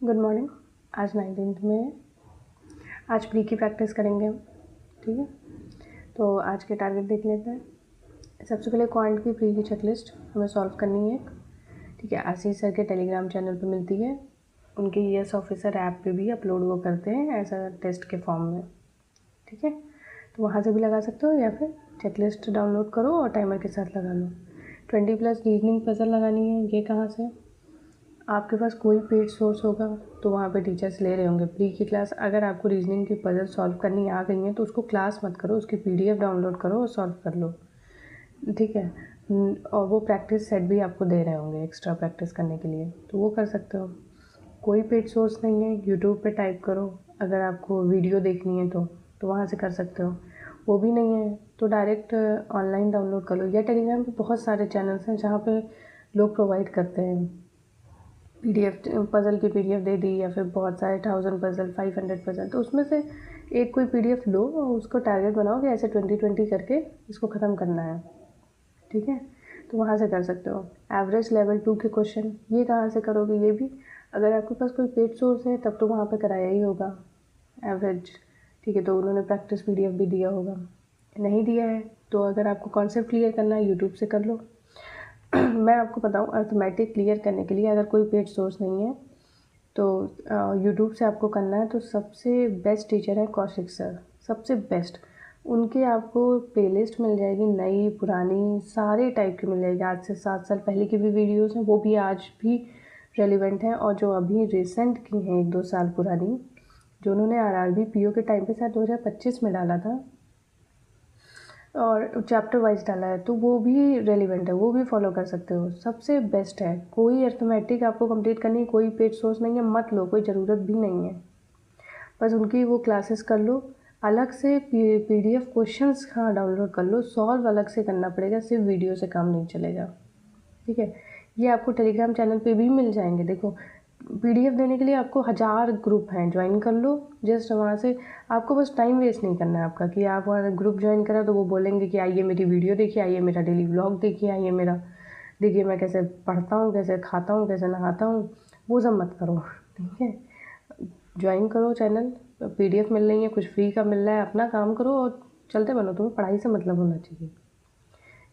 Good morning. आज 19th में है। आज प्री की प्रैक्टिस करेंगे हम, ठीक है। तो आज के टारगेट देख लेते हैं। सबसे पहले क्वांट की प्री की चेकलिस्ट हमें सॉल्व करनी है, ठीक है। आशीष सर के टेलीग्राम चैनल पे मिलती है। उनके ईएस ऑफिसर ऐप पे भी अपलोड वो करते हैं ऐसा टेस्ट के फॉर्म में, ठीक है। तो वहाँ से भी लगा सकते हो या फिर चेकलिस्ट डाउनलोड करो और टाइमर के साथ लगा लो। 20+ रीजनिंग पजल लगानी है। ये कहाँ से? आपके पास कोई पेड सोर्स होगा तो वहाँ पे टीचर्स ले रहे होंगे प्री की क्लास। अगर आपको रीजनिंग की पजल सॉल्व करनी आ गई है तो उसको क्लास मत करो, उसकी पीडीएफ डाउनलोड करो और सॉल्व कर लो, ठीक है। और वो प्रैक्टिस सेट भी आपको दे रहे होंगे एक्स्ट्रा प्रैक्टिस करने के लिए, तो वो कर सकते हो। कोई पेड सोर्स नहीं है, यूट्यूब पे टाइप करो। अगर आपको वीडियो देखनी है तो वहाँ से कर सकते हो। वो भी नहीं है तो डायरेक्ट ऑनलाइन डाउनलोड कर लो, या टेलीग्राम पे बहुत सारे चैनल्स हैं जहाँ पे लोग प्रोवाइड करते हैं पीडीएफ, पजल की पीडीएफ दे दी, या फिर बहुत सारे 1000 पजल, 500 पजल। तो उसमें से एक कोई पीडीएफ लो और उसको टारगेट बनाओ कि ऐसे 20-20 करके इसको ख़त्म करना है, ठीक है। तो वहाँ से कर सकते हो। एवरेज लेवल 2 के क्वेश्चन ये कहाँ से करोगे? ये भी अगर आपके पास कोई पेड सोर्स है तब तो वहाँ पे कराया ही होगा एवरेज, ठीक है। तो उन्होंने प्रैक्टिस पीडीएफ भी दिया होगा। नहीं दिया है तो अगर आपको कॉन्सेप्ट क्लियर करना है यूट्यूब से कर लो। मैं आपको बताऊँ, अर्थमेटिक क्लियर करने के लिए अगर कोई पेड सोर्स नहीं है तो यूट्यूब से आपको करना है तो सबसे बेस्ट टीचर है कौशिक सर, सबसे बेस्ट। उनके आपको प्लेलिस्ट मिल जाएगी, नई पुरानी सारे टाइप की मिल जाएगी। आज से 7 साल पहले की भी वीडियोस हैं, वो भी आज भी रेलिवेंट हैं, और जो अभी रिसेंट की हैं 1-2 साल पुरानी, जो उन्होंने आरआरबी पीओ के टाइम पे शायद 2025 में डाला था और चैप्टर वाइज डाला है, तो वो भी रेलिवेंट है, वो भी फॉलो कर सकते हो। सबसे बेस्ट है। कोई अर्थमेटिक आपको कंप्लीट करनी, कोई पेड सोर्स नहीं है, मत लो, कोई ज़रूरत भी नहीं है। बस उनकी वो क्लासेस कर लो। अलग से पीडीएफ क्वेश्चंस हाँ डाउनलोड कर लो, सॉल्व अलग से करना पड़ेगा, सिर्फ वीडियो से काम नहीं चलेगा, ठीक है। ये आपको टेलीग्राम चैनल पे भी मिल जाएंगे। देखो, पीडीएफ देने के लिए आपको 1000 ग्रुप हैं, ज्वाइन कर लो। जस्ट वहाँ से आपको बस टाइम वेस्ट नहीं करना है आपका कि आप वहाँ ग्रुप ज्वाइन करा तो वो बोलेंगे कि आइए मेरी वीडियो देखिए, आइए मेरा डेली व्लॉग देखिए, आइए मेरा देखिए मैं कैसे पढ़ता हूँ, कैसे खाता हूँ, कैसे नहाता हूँ। वो सब मत करो, ठीक है। ज्वाइन करो चैनल, पीडीएफ मिल रही है, कुछ फ्री का मिल रहा है, अपना काम करो और चलते बनो। तुम्हें पढ़ाई से मतलब होना चाहिए,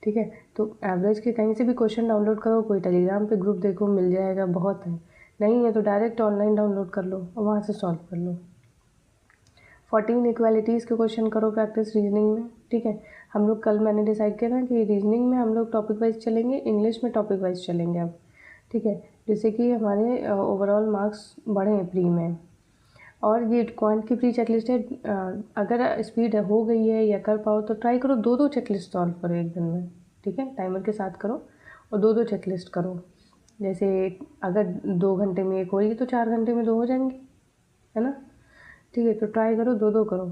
ठीक है। तो एवरेज के कहीं से भी क्वेश्चन डाउनलोड करो, कोई टेलीग्राम पे ग्रुप देखो, मिल जाएगा, बहुत है। नहीं है तो डायरेक्ट ऑनलाइन डाउनलोड कर लो और वहाँ से सॉल्व कर लो। 14 इक्वालिटीज़ के क्वेश्चन करो प्रैक्टिस रीजनिंग में, ठीक है। हम लोग कल मैंने डिसाइड किया था कि रीजनिंग में हम लोग टॉपिक वाइज चलेंगे, इंग्लिश में टॉपिक वाइज चलेंगे अब, ठीक है, जिससे कि हमारे ओवरऑल मार्क्स बढ़ें प्री में। और ये क्वांट की प्री चेकलिस्ट है, अगर स्पीड हो गई है या कर पाओ तो ट्राई करो 2-2 चेकलिस्ट सॉल्व करो एक दिन में, ठीक है। टाइमर के साथ करो और 2-2 चेकलिस्ट करो। जैसे अगर 2 घंटे में एक हो रही है तो 4 घंटे में 2 हो जाएंगी, है ना, ठीक है। तो ट्राई करो 2-2 करो।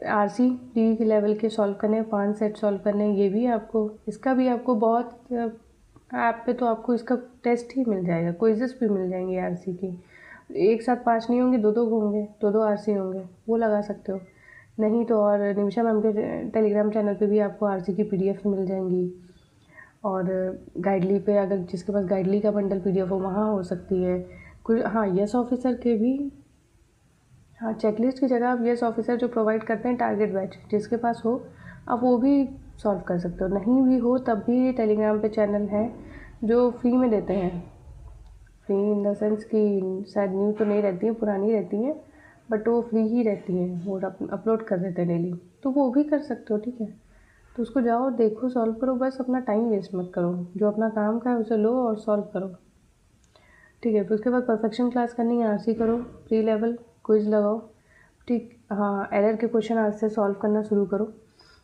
आरसी डी के लेवल के सॉल्व करने, 5 सेट सॉल्व करने, ये भी आपको, इसका भी आपको बहुत ऐप पे तो आपको इसका टेस्ट ही मिल जाएगा, क्विज़ेस भी मिल जाएंगी आरसी की। एक साथ 5 नहीं होंगे, 2-2 होंगे, 2-2 आरसी होंगे, वो लगा सकते हो। नहीं तो और निमिषा मैम के टेलीग्राम चैनल पे भी आपको आरसी की पीडीएफ मिल जाएंगी। और गाइडली पे अगर जिसके पास गाइडली का बंडल पीडीएफ हो वहाँ हो सकती है कुछ। हाँ, यस ऑफिसर के भी, हाँ, चेकलिस्ट की जगह आप यस ऑफिसर जो प्रोवाइड करते हैं टारगेट बैच, जिसके पास हो आप वो भी सॉल्व कर सकते हो। नहीं भी हो तब भी टेलीग्राम पे चैनल है जो फ्री में देते हैं। फ्री इन द सेंस कि शायद न्यू तो नहीं रहती हैं, पुरानी रहती हैं, बट वो फ्री ही रहती हैं, वो अपलोड कर देते हैं डेली, तो वो भी कर सकते हो, ठीक है। तो उसको जाओ, देखो, सॉल्व करो, बस अपना टाइम वेस्ट मत करो। जो अपना काम का है उसे लो और सॉल्व करो, ठीक है। फिर उसके बाद परफेक्शन क्लास करनी है, आरसी करो, प्री लेवल क्विज लगाओ, ठीक। हाँ, एरर के क्वेश्चन आज से सॉल्व करना शुरू करो।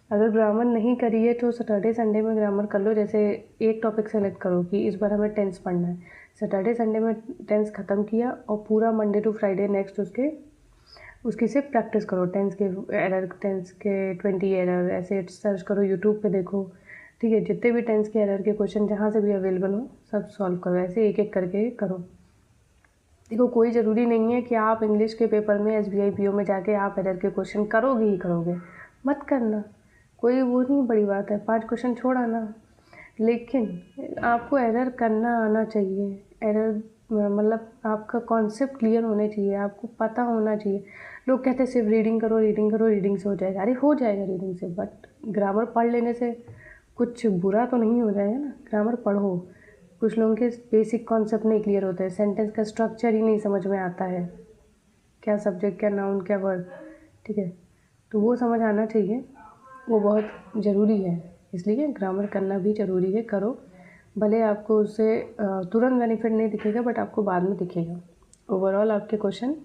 अगर ग्रामर नहीं करी है तो सैटरडे संडे में ग्रामर कर लो। जैसे एक टॉपिक सेलेक्ट करो कि इस बार हमें टेंस पढ़ना है, सैटरडे संडे में टेंस ख़त्म किया और पूरा मंडे टू फ्राइडे नेक्स्ट उसकी से प्रैक्टिस करो। टेंस के एरर, टेंस के 20 एरर ऐसे सर्च करो, यूट्यूब पे देखो, ठीक है। जितने भी टेंस के एरर के क्वेश्चन जहाँ से भी अवेलेबल हो सब सॉल्व करो, ऐसे एक एक करके करो। देखो, कोई ज़रूरी नहीं है कि आप इंग्लिश के पेपर में एसबीआई पीओ में जाके आप एरर के क्वेश्चन करोगे ही करोगे, मत करना, कोई वो नहीं बड़ी बात है, 5 क्वेश्चन छोड़ आना। लेकिन आपको एरर करना आना चाहिए। एरर मतलब आपका कॉन्सेप्ट क्लियर होने चाहिए, आपको पता होना चाहिए। लोग कहते हैं सिर्फ रीडिंग करो, रीडिंग करो, रीडिंग से हो जाएगा। अरे हो जाएगा रीडिंग से, बट ग्रामर पढ़ लेने से कुछ बुरा तो नहीं हो जाएगा ना। ग्रामर पढ़ो। कुछ लोगों के बेसिक कॉन्सेप्ट नहीं क्लियर होते हैं, सेंटेंस का स्ट्रक्चर ही नहीं समझ में आता है, क्या सब्जेक्ट, क्या नाउन, क्या वर्ब, ठीक है। तो वो समझ आना चाहिए, वो बहुत ज़रूरी है। इसलिए ग्रामर करना भी ज़रूरी है, करो। भले आपको उससे तुरंत बेनिफिट नहीं दिखेगा, बट आपको बाद में दिखेगा। ओवरऑल आपके क्वेश्चन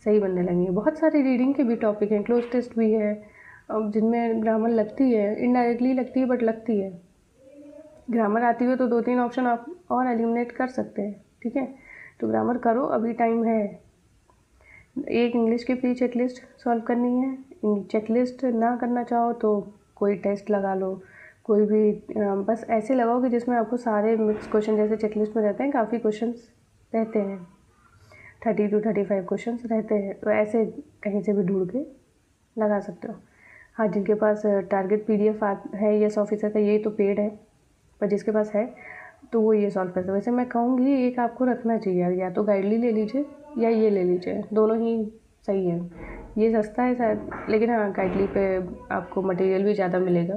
सही बनने लगेंगे। बहुत सारे रीडिंग के भी टॉपिक हैं, क्लोज टेस्ट भी है, जिनमें ग्रामर लगती है, इनडायरेक्टली लगती है बट लगती है। ग्रामर आती है तो 2-3 ऑप्शन आप और एलिमिनेट कर सकते हैं, ठीक है। तो ग्रामर करो, अभी टाइम है। एक इंग्लिश की प्री चेकलिस्ट सॉल्व करनी है। चेकलिस्ट ना करना चाहो तो कोई टेस्ट लगा लो, कोई भी बस ऐसे लगाओ कि जिसमें आपको सारे मिक्स क्वेश्चन, जैसे चेकलिस्ट में रहते हैं काफ़ी क्वेश्चंस रहते हैं, 30 to 35 क्वेश्चंस रहते हैं, तो ऐसे कहीं से भी ढूंढ के लगा सकते हो। हाँ, जिनके पास टारगेट PDF है यस ऑफिसर का, ये तो पेड है, पर जिसके पास है तो वो ये सॉल्व कर सकते। वैसे मैं कहूँगी एक आपको रखना चाहिए, या तो गाइडली ले लीजिए या ये ले लीजिए, दोनों ही सही है। ये सस्ता है शायद, लेकिन हाँ गाइडली पे आपको मटेरियल भी ज़्यादा मिलेगा,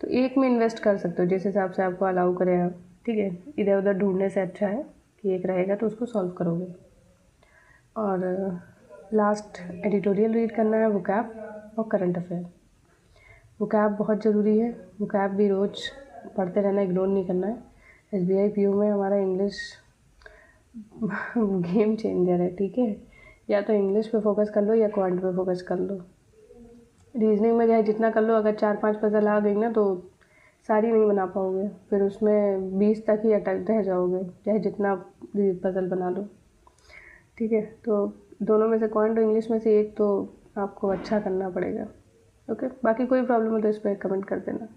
तो एक में इन्वेस्ट कर सकते हो जिस हिसाब से आपको अलाउ करें आप, ठीक है। इधर उधर ढूंढने से अच्छा है कि एक रहेगा तो उसको सॉल्व करोगे। और लास्ट एडिटोरियल रीड करना है, वोकैब और करंट अफेयर। वोकैब बहुत ज़रूरी है, वोकैब भी रोज़ पढ़ते रहना, इग्नोर नहीं करना है। SBI PO में हमारा इंग्लिश गेम चेंजर है, ठीक है। या तो इंग्लिश पे फोकस कर लो या क्वांट पे फोकस कर लो। रीजनिंग में चाहे जितना कर लो, अगर 4-5 पजल आ गई ना तो सारी नहीं बना पाओगे, फिर उसमें 20 तक ही अटक रह जाओगे, चाहे जितना पजल बना लो, ठीक है। तो दोनों में से क्वांट और इंग्लिश में से एक तो आपको अच्छा करना पड़ेगा, ओके। बाकी कोई प्रॉब्लम हो तो इस पर कमेंट कर देना।